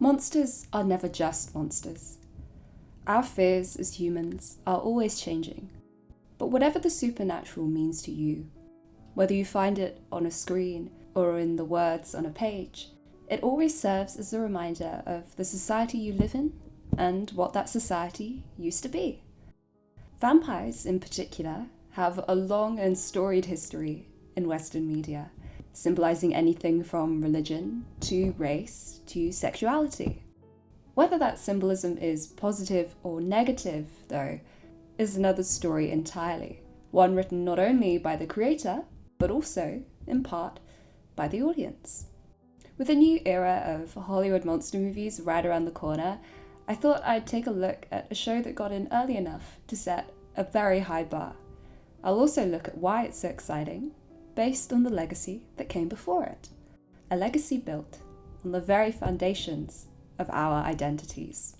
Monsters are never just monsters. Our fears as humans are always changing. But whatever the supernatural means to you, whether you find it on a screen or in the words on a page, it always serves as a reminder of the society you live in and what that society used to be. Vampires, in particular, have a long and storied history in Western media, symbolizing anything from religion to race to sexuality. Whether that symbolism is positive or negative, though, is another story entirely, one written not only by the creator, but also, in part, by the audience. With a new era of Hollywood monster movies right around the corner, I thought I'd take a look at a show that got in early enough to set a very high bar. I'll also look at why it's so exciting, based on the legacy that came before it. A legacy built on the very foundations of our identities.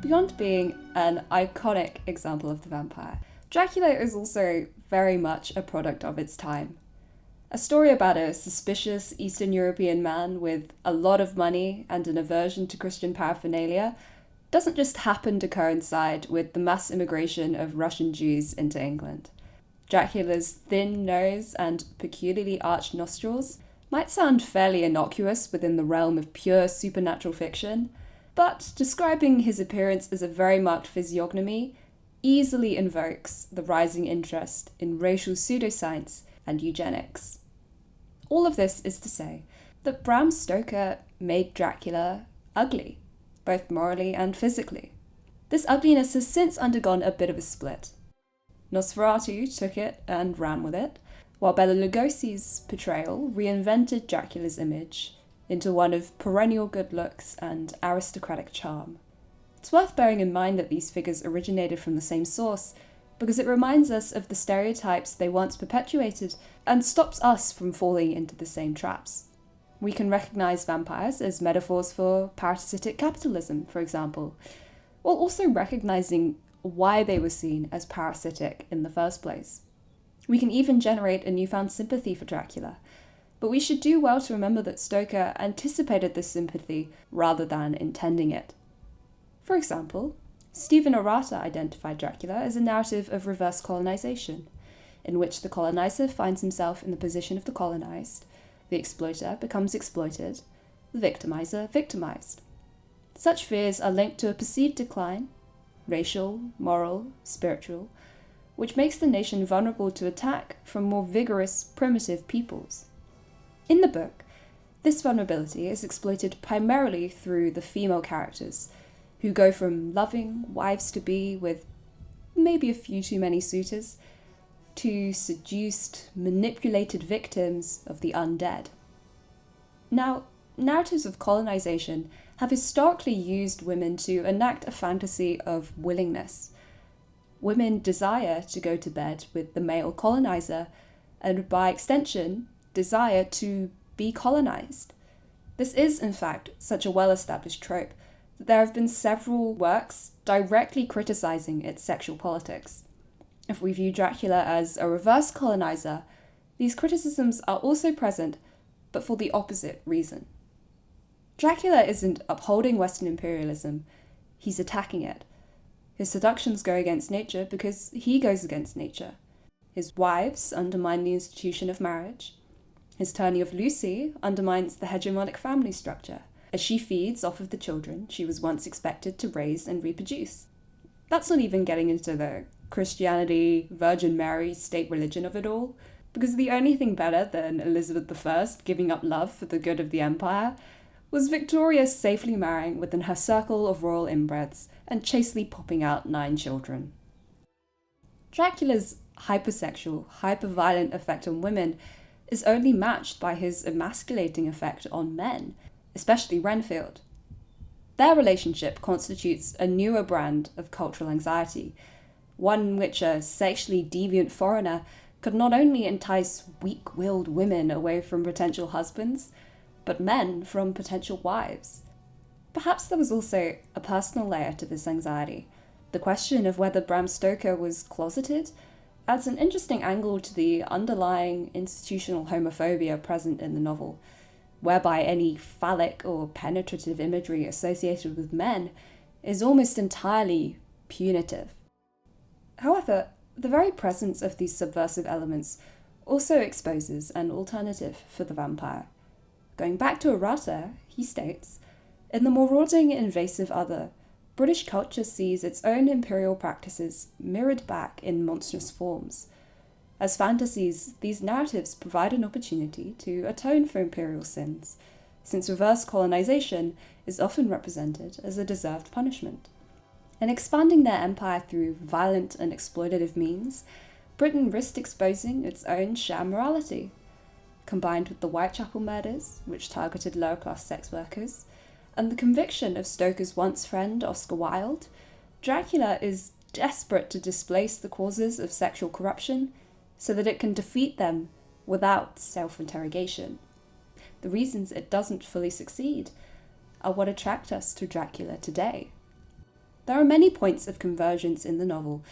Beyond being an iconic example of the vampire, Dracula is also very much a product of its time. A story about a suspicious Eastern European man with a lot of money and an aversion to Christian paraphernalia doesn't just happen to coincide with the mass immigration of Russian Jews into England. Dracula's thin nose and peculiarly arched nostrils might sound fairly innocuous within the realm of pure supernatural fiction, but describing his appearance as a very marked physiognomy easily invokes the rising interest in racial pseudoscience and eugenics. All of this is to say that Bram Stoker made Dracula ugly, both morally and physically. This ugliness has since undergone a bit of a split. Nosferatu took it and ran with it, while Bela Lugosi's portrayal reinvented Dracula's image into one of perennial good looks and aristocratic charm. It's worth bearing in mind that these figures originated from the same source, because it reminds us of the stereotypes they once perpetuated and stops us from falling into the same traps. We can recognise vampires as metaphors for parasitic capitalism, for example, while also recognising why they were seen as parasitic in the first place. We can even generate a newfound sympathy for Dracula, but we should do well to remember that Stoker anticipated this sympathy rather than intending it. For example, Stephen Arata identified Dracula as a narrative of reverse colonisation, in which the coloniser finds himself in the position of the colonised, the exploiter becomes exploited, the victimizer victimised. Such fears are linked to a perceived decline, racial, moral, spiritual, which makes the nation vulnerable to attack from more vigorous, primitive peoples. In the book, this vulnerability is exploited primarily through the female characters, who go from loving wives-to-be with maybe a few too many suitors, to seduced, manipulated victims of the undead. Now, narratives of colonization have historically used women to enact a fantasy of willingness. Women desire to go to bed with the male colonizer, and by extension, desire to be colonized. This is, in fact, such a well-established trope that there have been several works directly criticizing its sexual politics. If we view Dracula as a reverse colonizer, these criticisms are also present, but for the opposite reason. Dracula isn't upholding Western imperialism, he's attacking it. His seductions go against nature because he goes against nature. His wives undermine the institution of marriage. His tourney of Lucy undermines the hegemonic family structure, as she feeds off of the children she was once expected to raise and reproduce. That's not even getting into the Christianity, Virgin Mary, state religion of it all, because the only thing better than Elizabeth I giving up love for the good of the empire was Victoria safely marrying within her circle of royal inbreds and chastely popping out 9 children. Dracula's hypersexual, hyperviolent effect on women is only matched by his emasculating effect on men, especially Renfield. Their relationship constitutes a newer brand of cultural anxiety, one in which a sexually deviant foreigner could not only entice weak-willed women away from potential husbands, but men from potential wives. Perhaps there was also a personal layer to this anxiety, the question of whether Bram Stoker was closeted, adds an interesting angle to the underlying institutional homophobia present in the novel, whereby any phallic or penetrative imagery associated with men is almost entirely punitive. However, the very presence of these subversive elements also exposes an alternative for the vampire. Going back to Arata, he states, "In the marauding invasive other, British culture sees its own imperial practices mirrored back in monstrous forms. As fantasies, these narratives provide an opportunity to atone for imperial sins, since reverse colonisation is often represented as a deserved punishment. In expanding their empire through violent and exploitative means, Britain risked exposing its own sham morality. Combined with the Whitechapel murders, which targeted lower-class sex workers, and the conviction of Stoker's once friend Oscar Wilde, Dracula is desperate to displace the causes of sexual corruption so that it can defeat them without self-interrogation. The reasons it doesn't fully succeed are what attract us to Dracula today. There are many points of convergence in the novel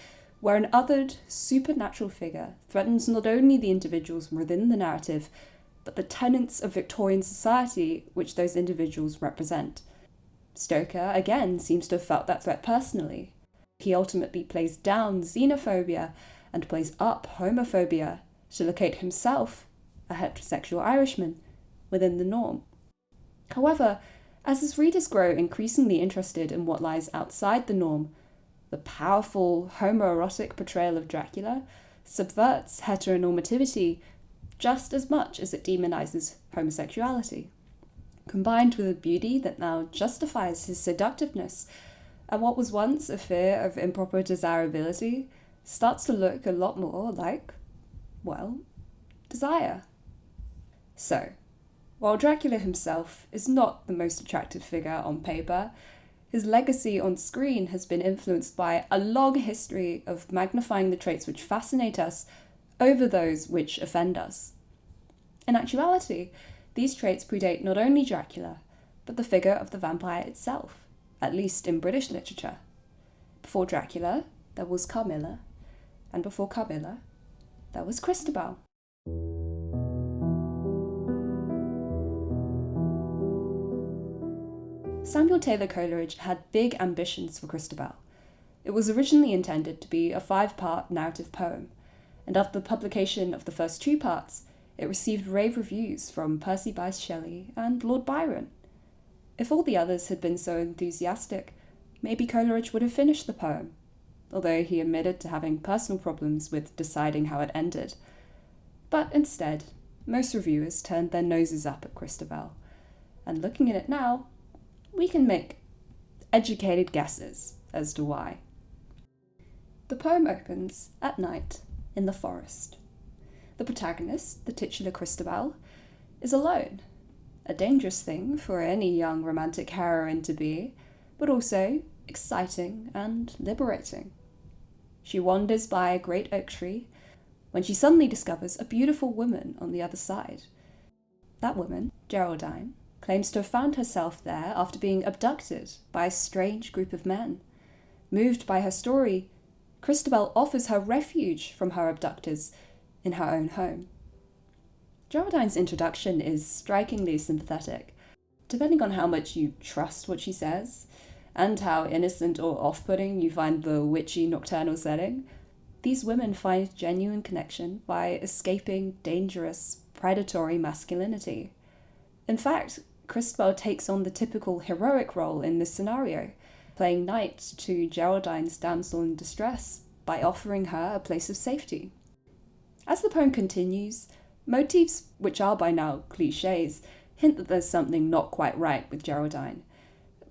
where an othered, supernatural figure threatens not only the individuals within the narrative, but the tenets of Victorian society which those individuals represent. Stoker, again, seems to have felt that threat personally. He ultimately plays down xenophobia and plays up homophobia to locate himself, a heterosexual Irishman, within the norm. However, as his readers grow increasingly interested in what lies outside the norm, the powerful homoerotic portrayal of Dracula subverts heteronormativity just as much as it demonizes homosexuality. Combined with a beauty that now justifies his seductiveness, and what was once a fear of improper desirability starts to look a lot more like, well, desire. So, while Dracula himself is not the most attractive figure on paper, his legacy on screen has been influenced by a long history of magnifying the traits which fascinate us over those which offend us. In actuality, these traits predate not only Dracula, but the figure of the vampire itself, at least in British literature. Before Dracula, there was Carmilla, and before Carmilla, there was Christabel. Samuel Taylor Coleridge had big ambitions for Christabel. It was originally intended to be a 5-part narrative poem, and after the publication of the first 2 parts, it received rave reviews from Percy Bysshe Shelley and Lord Byron. If all the others had been so enthusiastic, maybe Coleridge would have finished the poem, although he admitted to having personal problems with deciding how it ended. But instead, most reviewers turned their noses up at Christabel, and looking at it now, we can make educated guesses as to why. The poem opens at night in the forest. The protagonist, the titular Christabel, is alone, a dangerous thing for any young romantic heroine to be, but also exciting and liberating. She wanders by a great oak tree when she suddenly discovers a beautiful woman on the other side. That woman, Geraldine, claims to have found herself there after being abducted by a strange group of men. Moved by her story, Christabel offers her refuge from her abductors in her own home. Geraldine's introduction is strikingly sympathetic, depending on how much you trust what she says, and how innocent or off-putting you find the witchy nocturnal setting. These women find genuine connection by escaping dangerous, predatory masculinity. In fact, Christabel takes on the typical heroic role in this scenario, playing knight to Geraldine's damsel in distress by offering her a place of safety. As the poem continues, motifs which are by now cliches hint that there's something not quite right with Geraldine,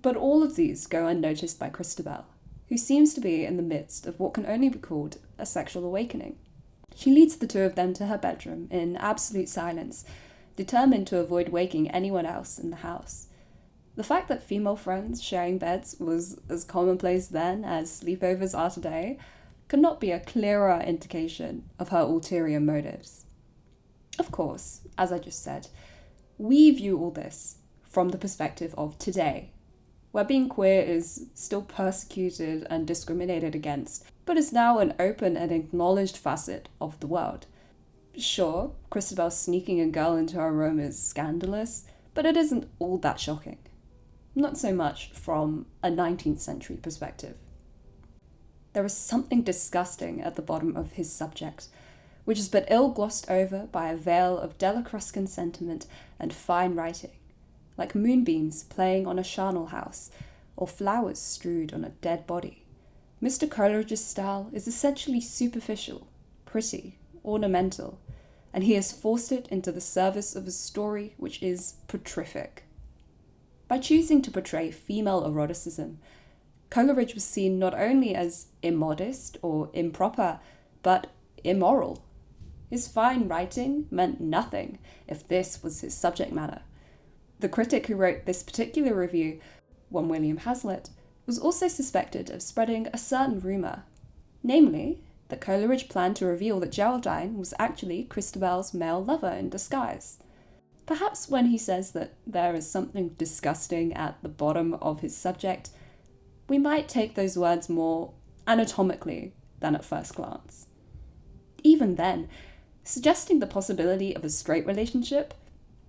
but all of these go unnoticed by Christabel, who seems to be in the midst of what can only be called a sexual awakening. She leads the 2 of them to her bedroom in absolute silence, determined to avoid waking anyone else in the house. The fact that female friends sharing beds was as commonplace then as sleepovers are today could not be a clearer indication of her ulterior motives. Of course, as I just said, we view all this from the perspective of today, where being queer is still persecuted and discriminated against, but is now an open and acknowledged facet of the world. Sure, Christabel sneaking a girl into her room is scandalous, but it isn't all that shocking. Not so much from a 19th century perspective. There is something disgusting at the bottom of his subject, which is but ill glossed over by a veil of Delacruscan sentiment and fine writing, like moonbeams playing on a charnel house, or flowers strewed on a dead body. Mr. Coleridge's style is essentially superficial, pretty, ornamental, and he has forced it into the service of a story which is petrific. By choosing to portray female eroticism, Coleridge was seen not only as immodest or improper, but immoral. His fine writing meant nothing if this was his subject matter. The critic who wrote this particular review, one William Hazlitt, was also suspected of spreading a certain rumour, namely that Coleridge planned to reveal that Geraldine was actually Christabel's male lover in disguise. Perhaps when he says that there is something disgusting at the bottom of his subject, we might take those words more anatomically than at first glance. Even then, suggesting the possibility of a straight relationship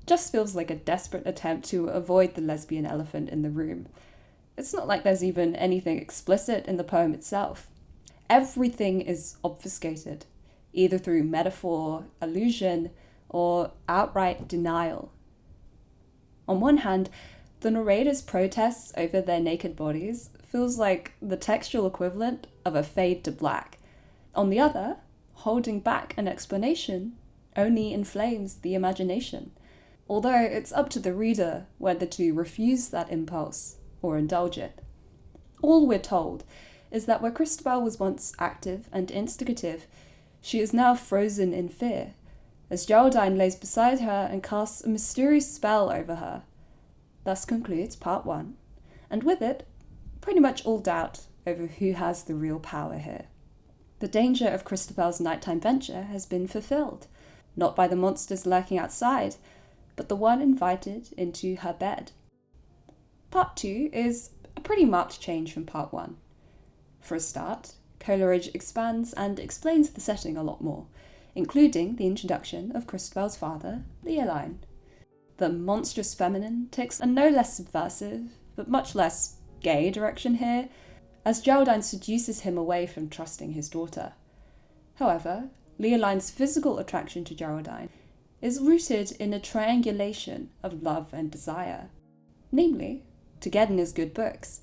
just feels like a desperate attempt to avoid the lesbian elephant in the room. It's not like there's even anything explicit in the poem itself. Everything is obfuscated, either through metaphor, allusion, or outright denial. On one hand, the narrator's protests over their naked bodies feels like the textual equivalent of a fade to black. On the other, holding back an explanation only inflames the imagination, although it's up to the reader whether to refuse that impulse or indulge it. All we're told is that where Christabel was once active and instigative, she is now frozen in fear, as Geraldine lays beside her and casts a mysterious spell over her. Thus concludes part 1, and with it, pretty much all doubt over who has the real power here. The danger of Christabel's nighttime venture has been fulfilled, not by the monsters lurking outside, but the one invited into her bed. Part 2 is a pretty marked change from part 1. For a start, Coleridge expands and explains the setting a lot more, including the introduction of Christabel's father, Leoline. The monstrous feminine takes a no less subversive, but much less gay direction here, as Geraldine seduces him away from trusting his daughter. However, Leoline's physical attraction to Geraldine is rooted in a triangulation of love and desire. Namely, to get in his good books,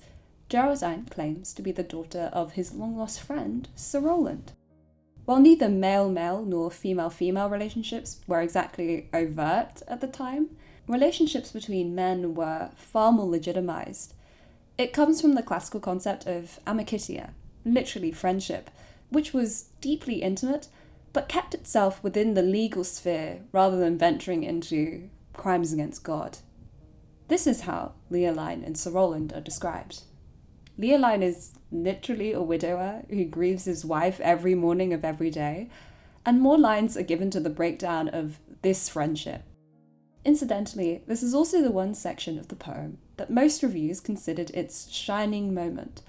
Geraldine claims to be the daughter of his long-lost friend, Sir Rowland. While neither male-male nor female-female relationships were exactly overt at the time, relationships between men were far more legitimized. It comes from the classical concept of amicitia, literally friendship, which was deeply intimate, but kept itself within the legal sphere rather than venturing into crimes against God. This is how Leoline and Sir Rowland are described. Leoline is literally a widower who grieves his wife every morning of every day, and more lines are given to the breakdown of this friendship. Incidentally, this is also the one section of the poem that most reviews considered its shining moment.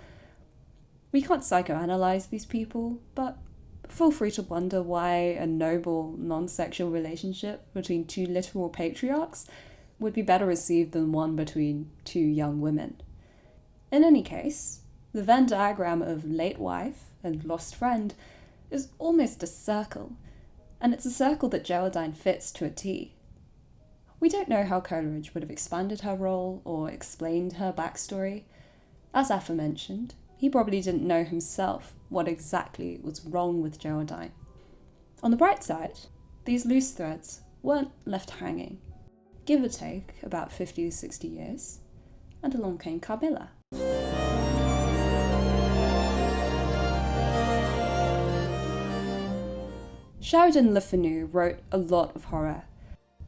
We can't psychoanalyze these people, but feel free to wonder why a noble, non-sexual relationship between two literal patriarchs would be better received than one between two young women. In any case, the Venn diagram of late wife and lost friend is almost a circle, and it's a circle that Geraldine fits to a T. We don't know how Coleridge would have expanded her role or explained her backstory. As aforementioned, he probably didn't know himself what exactly was wrong with Geraldine. On the bright side, these loose threads weren't left hanging. Give or take about 50 to 60 years, and along came Carmilla. Sheridan Le Fanu wrote a lot of horror.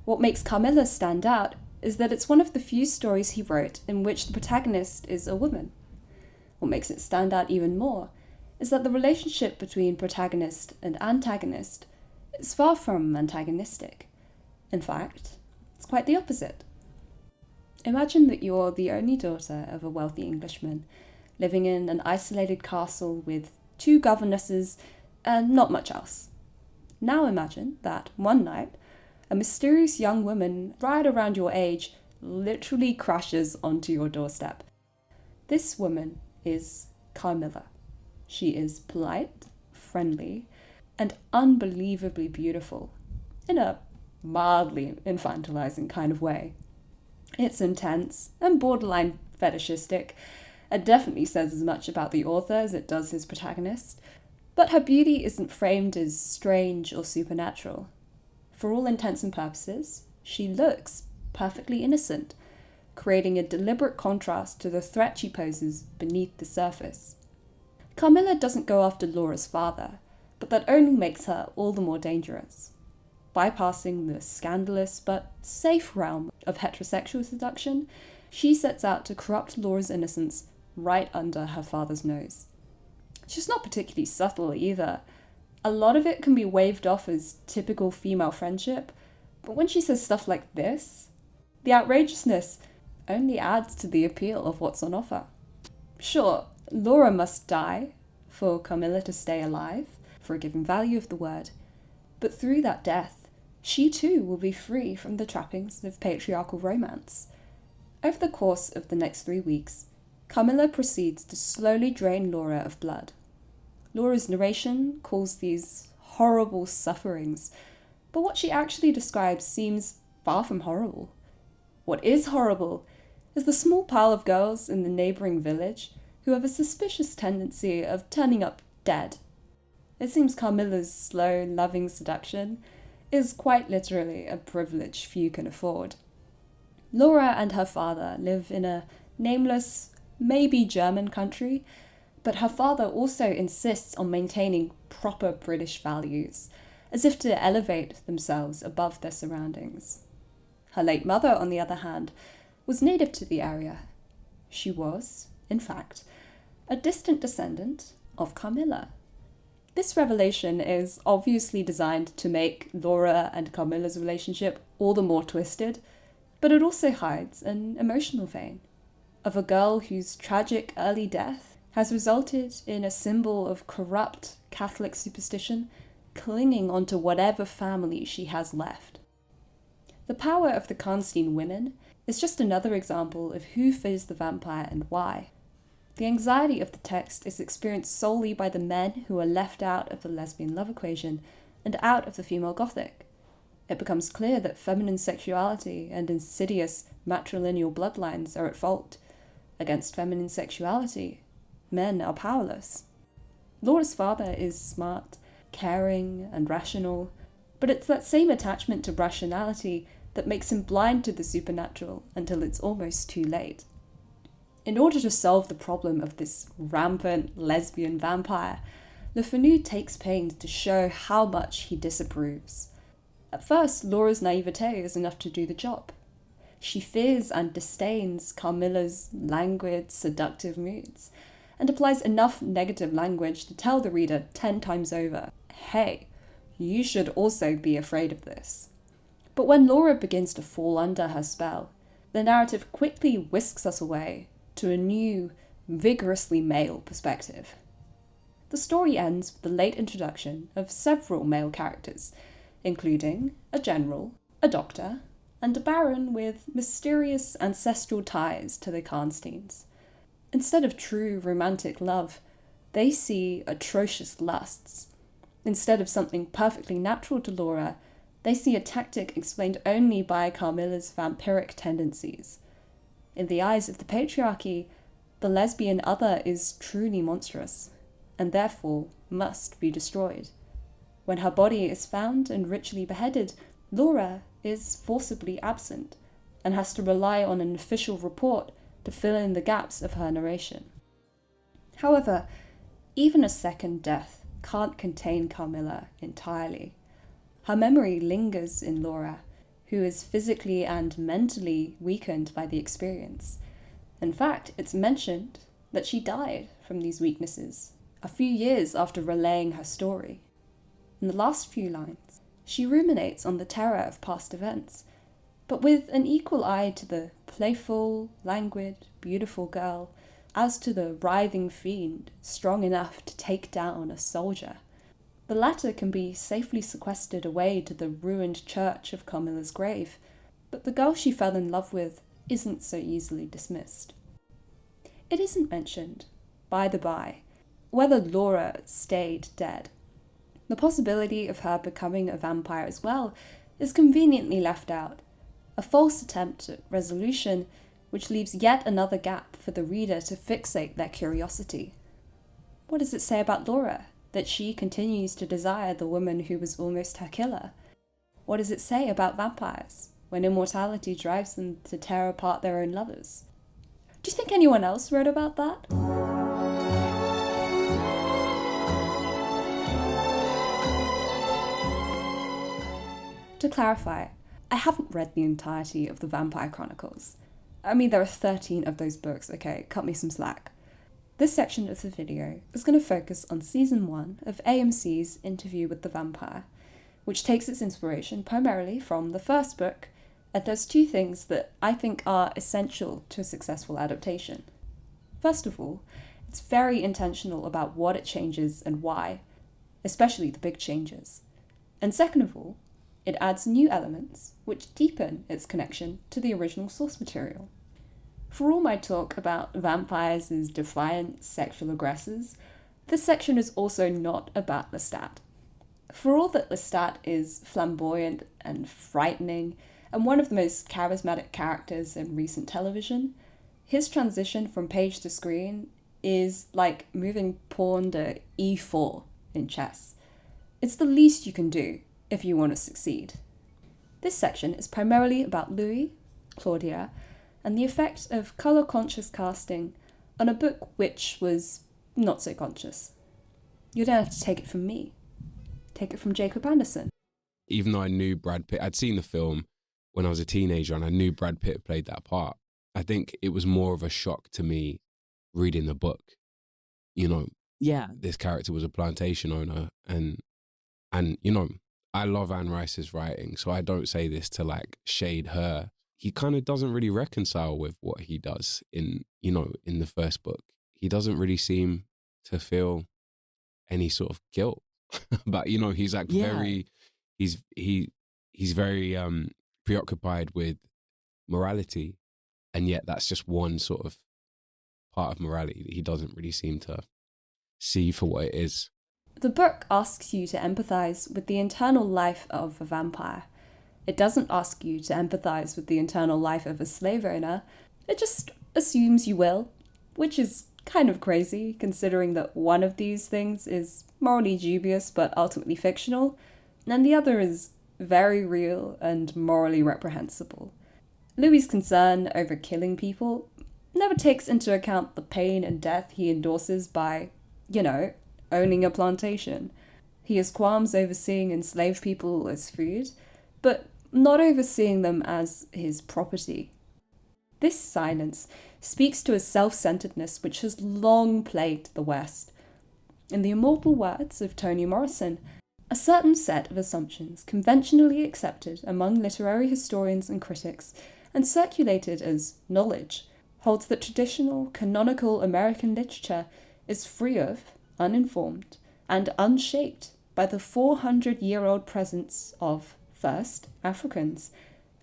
What makes Carmilla stand out is that it's one of the few stories he wrote in which the protagonist is a woman. What makes it stand out even more is that the relationship between protagonist and antagonist is far from antagonistic. In fact, it's quite the opposite. Imagine that you're the only daughter of a wealthy Englishman, living in an isolated castle with 2 governesses and not much else. Now imagine that one night, a mysterious young woman right around your age literally crashes onto your doorstep. This woman is Carmilla. She is polite, friendly, and unbelievably beautiful, in a mildly infantilizing kind of way. It's intense and borderline fetishistic. It definitely says as much about the author as it does his protagonist, but her beauty isn't framed as strange or supernatural. For all intents and purposes, she looks perfectly innocent, creating a deliberate contrast to the threat she poses beneath the surface. Carmilla doesn't go after Laura's father, but that only makes her all the more dangerous. Bypassing the scandalous but safe realm of heterosexual seduction, she sets out to corrupt Laura's innocence right under her father's nose. She's not particularly subtle either. A lot of it can be waved off as typical female friendship, but when she says stuff like this, the outrageousness only adds to the appeal of what's on offer. Sure, Laura must die for Carmilla to stay alive, for a given value of the word, but through that death, she too will be free from the trappings of patriarchal romance. Over the course of the next 3 weeks, Carmilla proceeds to slowly drain Laura of blood. Laura's narration calls these horrible sufferings, but what she actually describes seems far from horrible. What is horrible is the small pile of girls in the neighbouring village who have a suspicious tendency of turning up dead. It seems Carmilla's slow, loving seduction is quite literally a privilege few can afford. Laura and her father live in a nameless, maybe German country, but her father also insists on maintaining proper British values, as if to elevate themselves above their surroundings. Her late mother, on the other hand, was native to the area. She was, in fact, a distant descendant of Carmilla. This revelation is obviously designed to make Laura and Carmilla's relationship all the more twisted, but it also hides an emotional vein of a girl whose tragic early death has resulted in a symbol of corrupt Catholic superstition clinging onto whatever family she has left. The power of the Karnstein women is just another example of who fears the vampire and why. The anxiety of the text is experienced solely by the men who are left out of the lesbian love equation and out of the female Gothic. It becomes clear that feminine sexuality and insidious matrilineal bloodlines are at fault. Against feminine sexuality, men are powerless. Laura's father is smart, caring, and rational, but it's that same attachment to rationality that makes him blind to the supernatural until it's almost too late. In order to solve the problem of this rampant lesbian vampire, Le Fanu takes pains to show how much he disapproves. At first, Laura's naivete is enough to do the job. She fears and disdains Carmilla's languid, seductive moods, and applies enough negative language to tell the reader 10 times over, hey, you should also be afraid of this. But when Laura begins to fall under her spell, the narrative quickly whisks us away to a new, vigorously male perspective. The story ends with the late introduction of several male characters, including a general, a doctor, and a baron with mysterious ancestral ties to the Karnsteins. Instead of true romantic love, they see atrocious lusts. Instead of something perfectly natural to Laura, they see a tactic explained only by Carmilla's vampiric tendencies. In the eyes of the patriarchy, the lesbian other is truly monstrous, and therefore must be destroyed. When her body is found and ritually beheaded, Laura is forcibly absent, and has to rely on an official report to fill in the gaps of her narration. However, even a second death can't contain Carmilla entirely. Her memory lingers in Laura, who is physically and mentally weakened by the experience. In fact, it's mentioned that she died from these weaknesses a few years after relaying her story. In the last few lines, she ruminates on the terror of past events, but with an equal eye to the playful, languid, beautiful girl as to the writhing fiend strong enough to take down a soldier. The latter can be safely sequestered away to the ruined church of Carmilla's grave, but the girl she fell in love with isn't so easily dismissed. It isn't mentioned, by the by, whether Laura stayed dead. The possibility of her becoming a vampire as well is conveniently left out, a false attempt at resolution which leaves yet another gap for the reader to fixate their curiosity. What does it say about Laura, that she continues to desire the woman who was almost her killer? What does it say about vampires, when immortality drives them to tear apart their own lovers? Do you think anyone else wrote about that? To clarify, I haven't read the entirety of the Vampire Chronicles. I mean, there are 13 of those books, okay, cut me some slack. This section of the video is going to focus on Season 1 of AMC's Interview with the Vampire, which takes its inspiration primarily from the first book and does two things that I think are essential to a successful adaptation. First of all, it's very intentional about what it changes and why, especially the big changes. And second of all, it adds new elements which deepen its connection to the original source material. For all my talk about vampires as defiant sexual aggressors, this section is also not about Lestat. For all that Lestat is flamboyant and frightening, and one of the most charismatic characters in recent television, his transition from page to screen is like moving pawn to e4 in chess. It's the least you can do if you want to succeed. This section is primarily about Louis, Claudia, and the effect of colour-conscious casting on a book which was not so conscious. You don't have to take it from me. Take it from Jacob Anderson. Even though I knew Brad Pitt, I'd seen the film when I was a teenager and I knew Brad Pitt played that part. I think it was more of a shock to me reading the book. You know, this character was a plantation owner and you know, I love Anne Rice's writing, so I don't say this to like shade her. He kind of doesn't really reconcile with what he does in the first book. He doesn't really seem to feel any sort of guilt. But he's like he's very preoccupied with morality, and yet that's just one sort of part of morality that he doesn't really seem to see for what it is. The book asks you to empathise with the internal life of a vampire. It doesn't ask you to empathise with the internal life of a slave owner. It just assumes you will, which is kind of crazy considering that one of these things is morally dubious but ultimately fictional, and the other is very real and morally reprehensible. Louis's concern over killing people never takes into account the pain and death he endorses by, owning a plantation. He has qualms over seeing enslaved people as food, but not overseeing them as his property. This silence speaks to a self-centeredness which has long plagued the West. In the immortal words of Toni Morrison, a certain set of assumptions conventionally accepted among literary historians and critics and circulated as knowledge holds that traditional, canonical American literature is free of, uninformed, and unshaped by the 400-year-old presence of, first, Africans,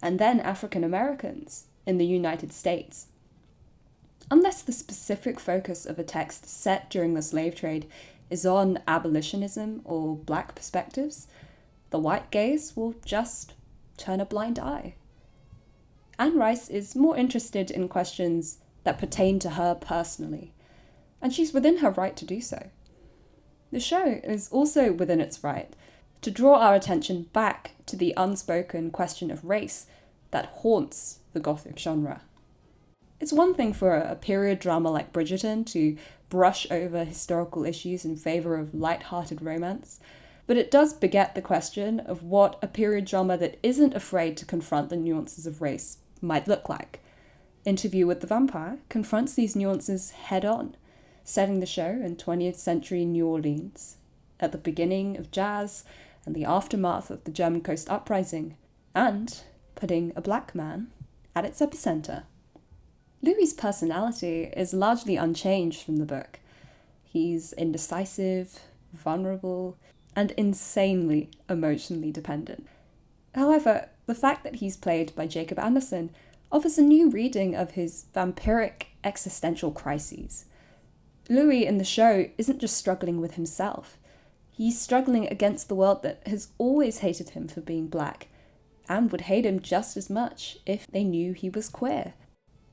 and then African Americans in the United States. Unless the specific focus of a text set during the slave trade is on abolitionism or black perspectives, the white gaze will just turn a blind eye. Anne Rice is more interested in questions that pertain to her personally, and she's within her right to do so. The show is also within its right to draw our attention back to the unspoken question of race that haunts the Gothic genre. It's one thing for a period drama like Bridgerton to brush over historical issues in favour of light-hearted romance, but it does beget the question of what a period drama that isn't afraid to confront the nuances of race might look like. Interview with the Vampire confronts these nuances head-on, setting the show in 20th century New Orleans, at the beginning of jazz and the aftermath of the German Coast Uprising, and putting a black man at its epicenter. Louis's personality is largely unchanged from the book. He's indecisive, vulnerable, and insanely emotionally dependent. However, the fact that he's played by Jacob Anderson offers a new reading of his vampiric existential crises. Louis in the show isn't just struggling with himself. He's struggling against the world that has always hated him for being black, and would hate him just as much if they knew he was queer.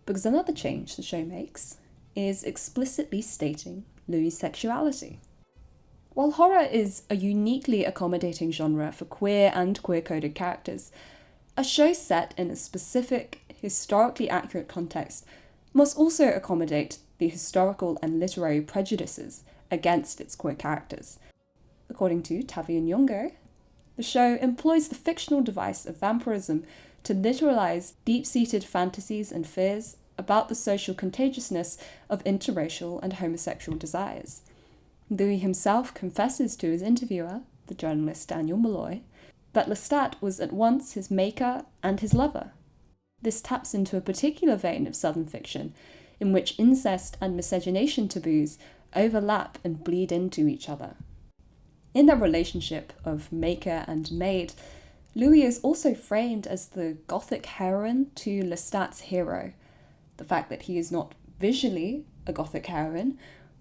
Because another change the show makes is explicitly stating Louis' sexuality. While horror is a uniquely accommodating genre for queer and queer-coded characters, a show set in a specific, historically accurate context must also accommodate the historical and literary prejudices against its queer characters. According to Tavia and Nyong'o, the show employs the fictional device of vampirism to literalize deep-seated fantasies and fears about the social contagiousness of interracial and homosexual desires. Louis himself confesses to his interviewer, the journalist Daniel Malloy, that Lestat was at once his maker and his lover. This taps into a particular vein of Southern fiction, in which incest and miscegenation taboos overlap and bleed into each other. In their relationship of maker and maid, Louis is also framed as the Gothic heroine to Lestat's hero. The fact that he is not visually a Gothic heroine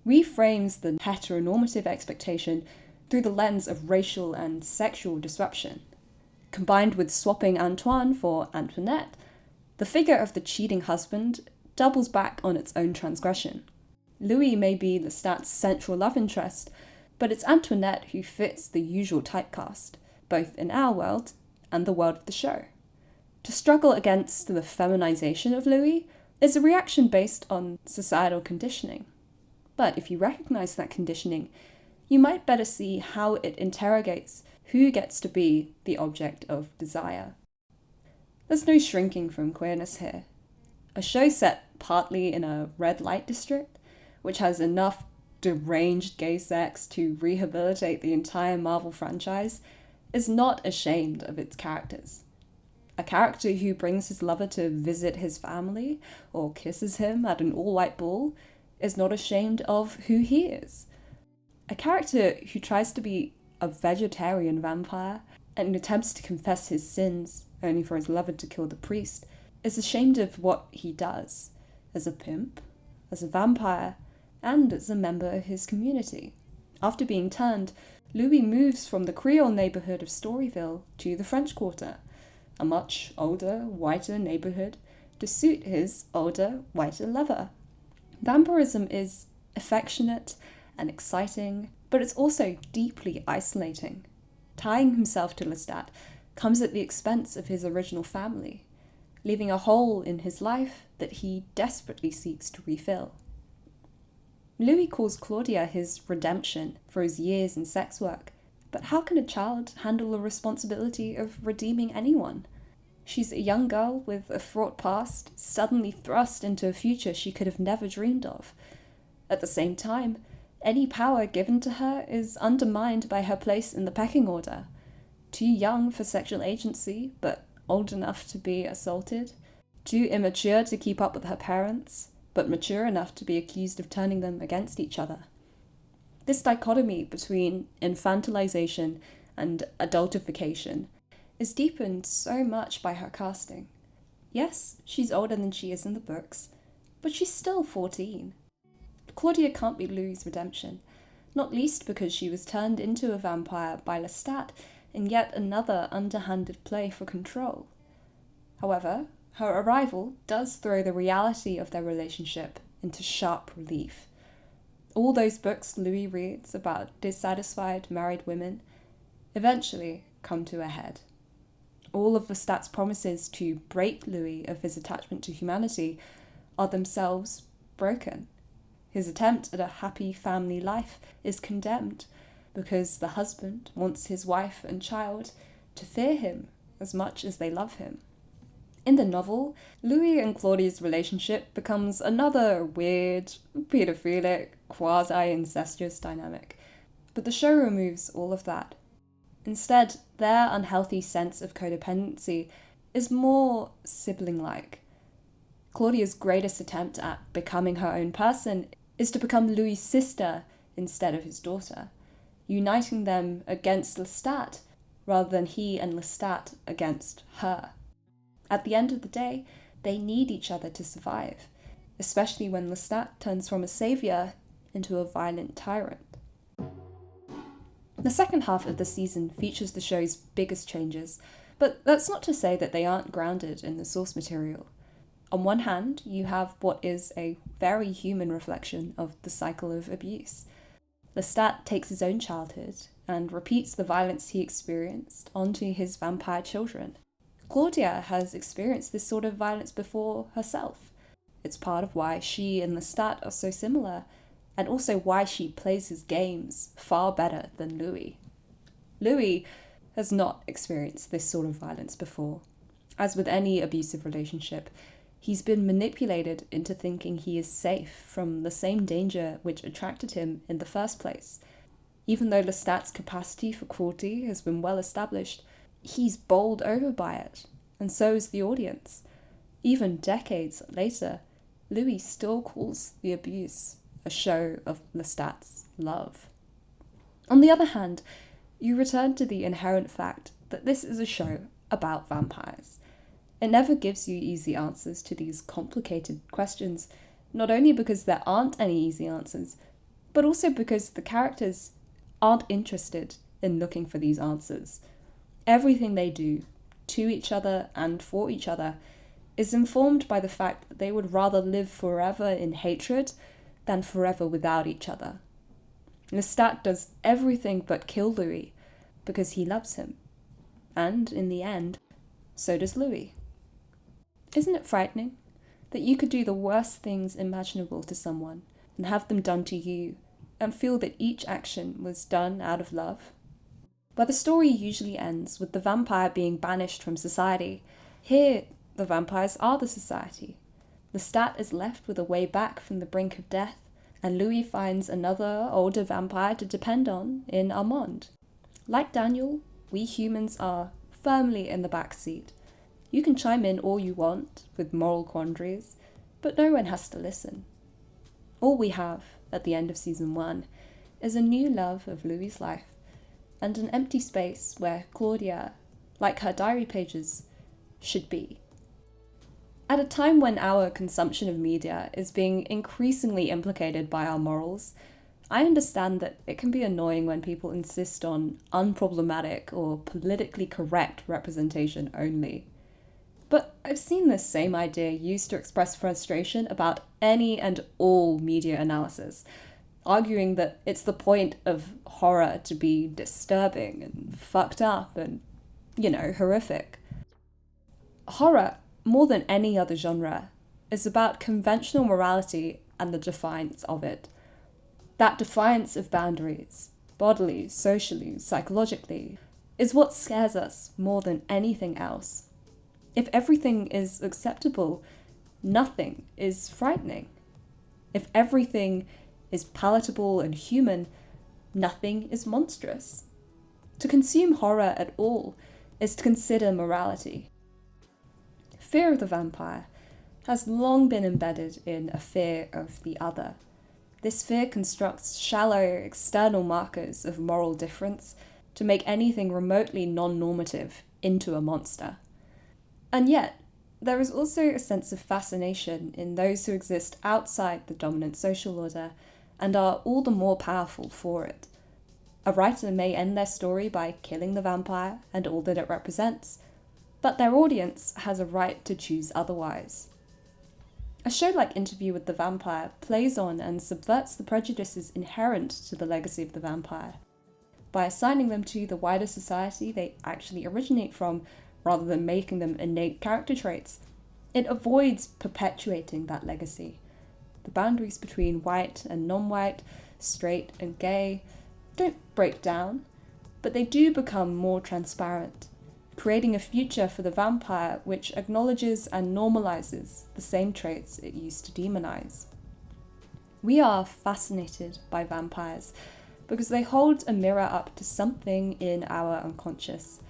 reframes the heteronormative expectation through the lens of racial and sexual disruption. Combined with swapping Antoine for Antoinette, the figure of the cheating husband doubles back on its own transgression. Louis may be Lestat's central love interest, but it's Antoinette who fits the usual typecast, both in our world and the world of the show. To struggle against the feminization of Louis is a reaction based on societal conditioning. But if you recognize that conditioning, you might better see how it interrogates who gets to be the object of desire. There's no shrinking from queerness here. A show set partly in a red light district, which has enough deranged gay sex to rehabilitate the entire Marvel franchise, is not ashamed of its characters. A character who brings his lover to visit his family or kisses him at an all-white ball is not ashamed of who he is. A character who tries to be a vegetarian vampire and attempts to confess his sins only for his lover to kill the priest is ashamed of what he does as a pimp, as a vampire, and as a member of his community. After being turned, Louis moves from the Creole neighborhood of Storyville to the French Quarter, a much older, whiter neighborhood to suit his older, whiter lover. Vampirism is affectionate and exciting, but it's also deeply isolating. Tying himself to Lestat comes at the expense of his original family, leaving a hole in his life that he desperately seeks to refill. Louis calls Claudia his redemption for his years in sex work, but how can a child handle the responsibility of redeeming anyone? She's a young girl with a fraught past, suddenly thrust into a future she could have never dreamed of. At the same time, any power given to her is undermined by her place in the pecking order. Too young for sexual agency, but old enough to be assaulted. Too immature to keep up with her parents, but mature enough to be accused of turning them against each other. This dichotomy between infantilization and adultification is deepened so much by her casting. Yes, she's older than she is in the books, but she's still 14. Claudia can't be Louis' redemption, not least because she was turned into a vampire by Lestat in yet another underhanded play for control. However, her arrival does throw the reality of their relationship into sharp relief. All those books Louis reads about dissatisfied married women eventually come to a head. All of Lestat's promises to break Louis of his attachment to humanity are themselves broken. His attempt at a happy family life is condemned because the husband wants his wife and child to fear him as much as they love him. In the novel, Louis and Claudia's relationship becomes another weird, pedophilic, quasi-incestuous dynamic. But the show removes all of that. Instead, their unhealthy sense of codependency is more sibling-like. Claudia's greatest attempt at becoming her own person is to become Louis' sister instead of his daughter, uniting them against Lestat rather than he and Lestat against her. At the end of the day, they need each other to survive, especially when Lestat turns from a saviour into a violent tyrant. The second half of the season features the show's biggest changes, but that's not to say that they aren't grounded in the source material. On one hand, you have what is a very human reflection of the cycle of abuse. Lestat takes his own childhood and repeats the violence he experienced onto his vampire children. Claudia has experienced this sort of violence before herself. It's part of why she and Lestat are so similar, and also why she plays his games far better than Louis. Louis has not experienced this sort of violence before. As with any abusive relationship, he's been manipulated into thinking he is safe from the same danger which attracted him in the first place. Even though Lestat's capacity for cruelty has been well established, he's bowled over by it, and so is the audience. Even decades later, Louis still calls the abuse a show of Lestat's love. On the other hand, you return to the inherent fact that this is a show about vampires. It never gives you easy answers to these complicated questions, not only because there aren't any easy answers, but also because the characters aren't interested in looking for these answers. Everything they do, to each other and for each other, is informed by the fact that they would rather live forever in hatred than forever without each other. Lestat does everything but kill Louis because he loves him. And, in the end, so does Louis. Isn't it frightening that you could do the worst things imaginable to someone and have them done to you, and feel that each action was done out of love? Where the story usually ends with the vampire being banished from society, here the vampires are the society. Lestat is left with a way back from the brink of death, and Louis finds another, older vampire to depend on in Armand. Like Daniel, we humans are firmly in the back seat. You can chime in all you want with moral quandaries, but no one has to listen. All we have, at the end of season 1, is a new love of Louis' life, and an empty space where Claudia, like her diary pages, should be. At a time when our consumption of media is being increasingly implicated by our morals, I understand that it can be annoying when people insist on unproblematic or politically correct representation only. But I've seen this same idea used to express frustration about any and all media analysis, arguing that it's the point of horror to be disturbing and fucked up and, horrific. Horror, more than any other genre, is about conventional morality and the defiance of it. That defiance of boundaries, bodily, socially, psychologically, is what scares us more than anything else. If everything is acceptable, nothing is frightening. If everything is palatable and human, nothing is monstrous. To consume horror at all is to consider morality. Fear of the vampire has long been embedded in a fear of the other. This fear constructs shallow external markers of moral difference to make anything remotely non-normative into a monster. And yet, there is also a sense of fascination in those who exist outside the dominant social order and are all the more powerful for it. A writer may end their story by killing the vampire and all that it represents, but their audience has a right to choose otherwise. A show like Interview with the Vampire plays on and subverts the prejudices inherent to the legacy of the vampire. By assigning them to the wider society they actually originate from, rather than making them innate character traits, it avoids perpetuating that legacy. The boundaries between white and non-white, straight and gay, don't break down, but they do become more transparent, creating a future for the vampire which acknowledges and normalizes the same traits it used to demonize. We are fascinated by vampires because they hold a mirror up to something in our unconscious.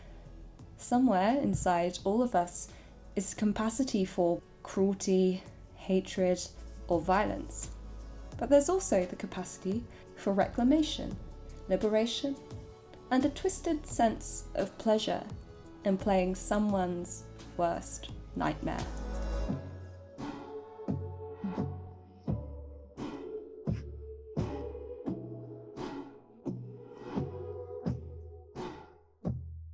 Somewhere inside all of us is capacity for cruelty, hatred, or violence. But there's also the capacity for reclamation, liberation, and a twisted sense of pleasure in playing someone's worst nightmare.